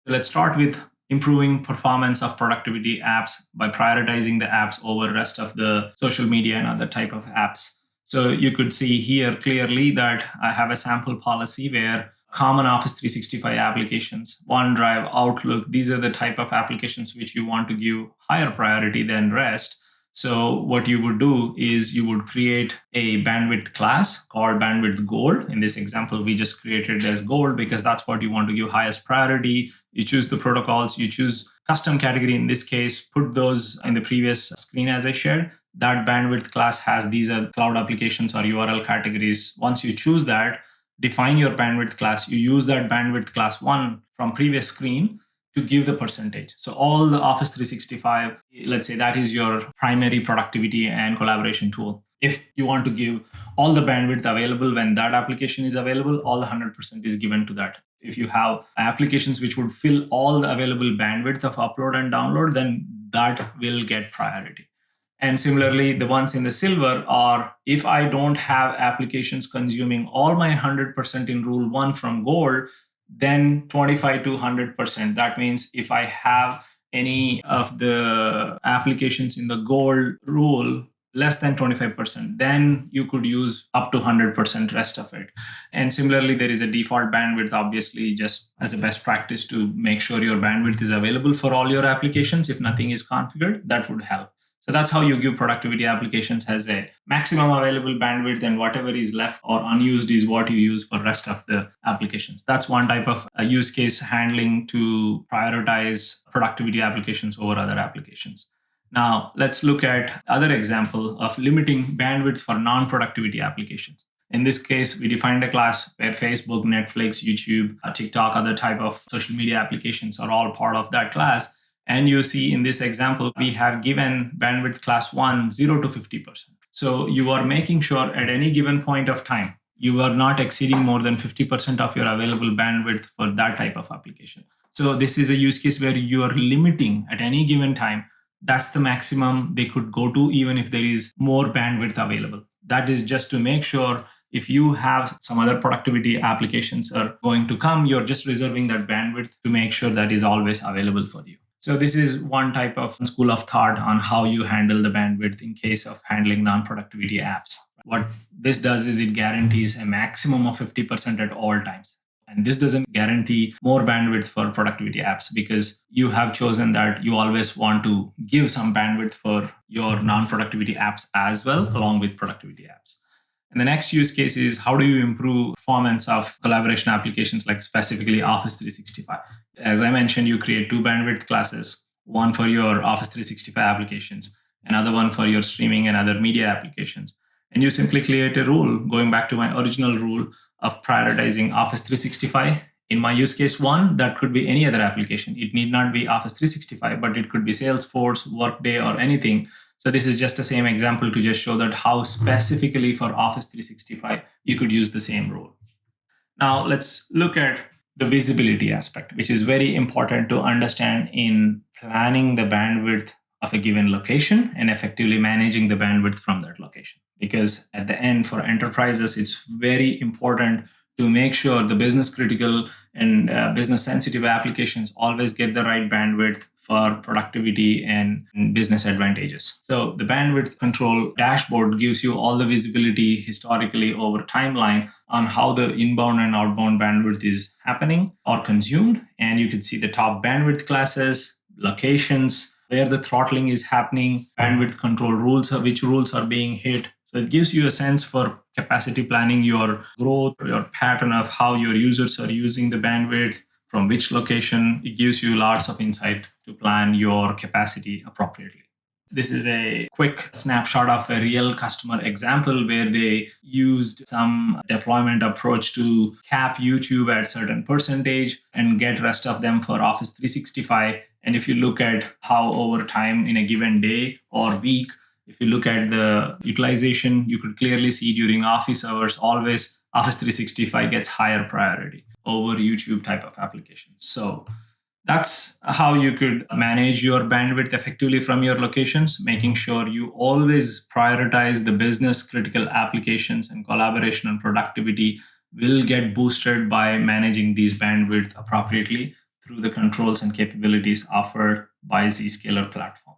Let's start with improving performance of productivity apps by prioritizing the apps over rest of the social media and other type of apps. So you could see here clearly that I have a sample policy where common Office 365 applications, OneDrive, Outlook, these are the type of applications which you want to give higher priority than rest. So what you would do is you would create a bandwidth class called bandwidth gold. In this example, we just created it as gold because that's what you want to give highest priority. You choose the protocols, you choose custom category in this case, put those in the previous screen as I shared. That bandwidth class has these are cloud applications or URL categories. Once you choose that, define your bandwidth class. You use that bandwidth class one from previous screen to give the percentage. So all the Office 365, let's say that is your primary productivity and collaboration tool. If you want to give all the bandwidth available when that application is available, all the 100% is given to that. If you have applications which would fill all the available bandwidth of upload and download, then that will get priority. And similarly, the ones in the silver are if I don't have applications consuming all my 100% in rule one from gold, then 25 to 100%. That means if I have any of the applications in the gold rule less than 25%, then you could use up to 100% rest of it. And similarly, there is a default bandwidth, obviously, just as a best practice to make sure your bandwidth is available for all your applications. If nothing is configured, that would help. So that's how you give productivity applications as a maximum available bandwidth, and whatever is left or unused is what you use for rest of the applications. That's one type of use case handling to prioritize productivity applications over other applications. Now, let's look at other example of limiting bandwidth for non-productivity applications. In this case, we defined a class where Facebook, Netflix, YouTube, TikTok, other type of social media applications are all part of that class. And you see in this example, we have given bandwidth class 1 0 to 50%. So you are making sure at any given point of time, you are not exceeding more than 50% of your available bandwidth for that type of application. So this is a use case where you are limiting at any given time. That's the maximum they could go to, even if there is more bandwidth available. That is just to make sure if you have some other productivity applications are going to come, you're just reserving that bandwidth to make sure that is always available for you. So this is one type of school of thought on how you handle the bandwidth in case of handling non-productivity apps. What this does is it guarantees a maximum of 50% at all times. And this doesn't guarantee more bandwidth for productivity apps because you have chosen that you always want to give some bandwidth for your non-productivity apps as well, along with productivity apps. And the next use case is how do you improve performance of collaboration applications like specifically Office 365? As I mentioned, you create two bandwidth classes, one for your Office 365 applications, another one for your streaming and other media applications. And you simply create a rule, going back to my original rule of prioritizing Office 365. In my use case one, that could be any other application. It need not be Office 365, but it could be Salesforce, Workday, or anything. So this is just the same example to just show that how specifically for Office 365, you could use the same rule. Now let's look at the visibility aspect, which is very important to understand in planning the bandwidth of a given location and effectively managing the bandwidth from that location. Because at the end, for enterprises, it's very important to make sure the business critical and business sensitive applications always get the right bandwidth for productivity and business advantages. So the bandwidth control dashboard gives you all the visibility historically over timeline on how the inbound and outbound bandwidth is happening or consumed. And you can see the top bandwidth classes, locations, where the throttling is happening, bandwidth control rules, which rules are being hit. So it gives you a sense for capacity planning, your growth, your pattern of how your users are using the bandwidth, from which location. It gives you lots of insight to plan your capacity appropriately. This is a quick snapshot of a real customer example where they used some deployment approach to cap YouTube at certain percentage and get rest of them for Office 365. And if you look at how over time in a given day or week, if you look at the utilization, you could clearly see during office hours, always Office 365 gets higher priority over YouTube type of applications. So that's how you could manage your bandwidth effectively from your locations, making sure you always prioritize the business critical applications, and collaboration and productivity will get boosted by managing these bandwidth appropriately through the controls and capabilities offered by Zscaler platform.